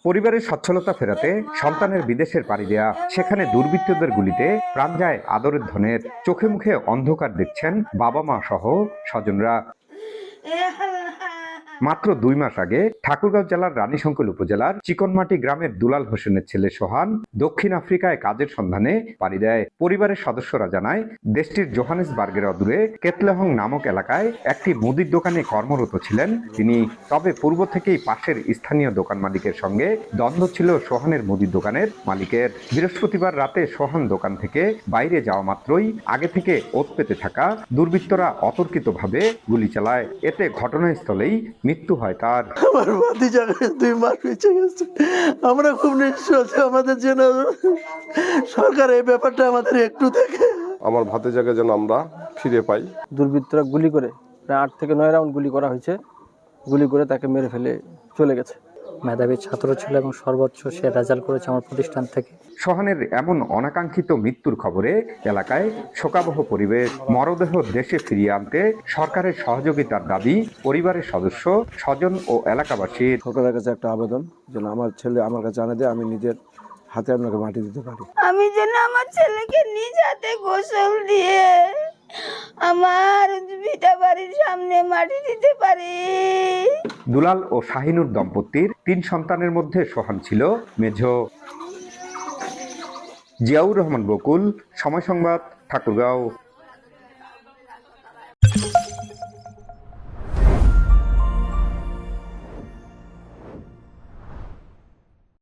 পরিবারের সচ্ছলতা ফেরাতে সন্তানের বিদেশের পাড়ি দেয়া, সেখানে দুর্বৃত্তদের গুলিতে প্রাণ যায় আদরের ধনের। চোখে মুখে অন্ধকার দেখছেন বাবা মা সহ স্বজনরা। মাত্র 2 মাস আগে ঠাকুরগাঁও জেলার রানীশঙ্কল উপজেলার চিকনমাটি গ্রামের দুলাল হোসেনের ছেলে সোহান দক্ষিণ আফ্রিকায় কাজের সন্ধানে পাড়ি দেয়। পরিবারের সদস্যরা জানায়, দেশটির জোহানেসবার্গের অদূরে কেতলেহং নামক এলাকায় একটি মুদির দোকানে কর্মরত ছিলেন তিনি। তবে পূর্ব থেকেই পাশের স্থানীয় দোকান মালিকের সঙ্গে দ্বন্দ্ব ছিল সোহানের মুদির দোকানের মালিকের। বৃহস্পতিবার রাতে সোহান দোকান থেকে বাইরে যাওয়া মাত্রই আগে থেকে ওত পেতে থাকা দুর্বৃত্তরা অতর্কিতভাবে গুলি চালায়। এতে ঘটনাস্থলেই মৃত্যু হয় তার। আমার ভাতিজাকে 2 মাস বেঁচে গেছে। আমরা খুব নিঃশ্বাস, আমাদের যেন সরকার এই ব্যাপারটা আমাদের একটু দেখে। আমার ভাতিজাকে যেন আমরা ফিরে পাই। দুর্বৃত্তরা গুলি করে প্রায় 8 থেকে 9 রাউন্ড গুলি করা হয়েছে। গুলি করে তাকে মেরে ফেলে চলে গেছে। মেধাবী ছাত্র ছিল এবং সর্বোচ্চ সে রেজাল্ট করেছে আমার প্রতিষ্ঠান থেকে। সোহানের এমন অনাকাঙ্ক্ষিত মৃত্যুর খবরে এলাকায় শোকাবহ পরিবেশ। মরদেহ দেশে ফিরিয়ে আনতে সরকারের সহযোগিতার দাবি পরিবারের সদস্য, স্বজন ও এলাকাবাসীর। সরকারের কাছে একটা আবেদন যেন আমার ছেলে আমার কাছে জানা দেয়, আমি নিজের হাতে আপনাকে মাটি দিতে পারি। আমি যেন আমার ছেলেকে নিজ হাতে গোসল দিয়ে আমার ভিটা বাড়ির সামনে মাটি দিতে পারি। দুলাল ও শাহিনুর দম্পতির 3 সন্তানের মধ্যে সোহান ছিল মেঝো। জিয়াউর রহমান বকুল, সময় সংবাদ, ঠাকুরগাঁও।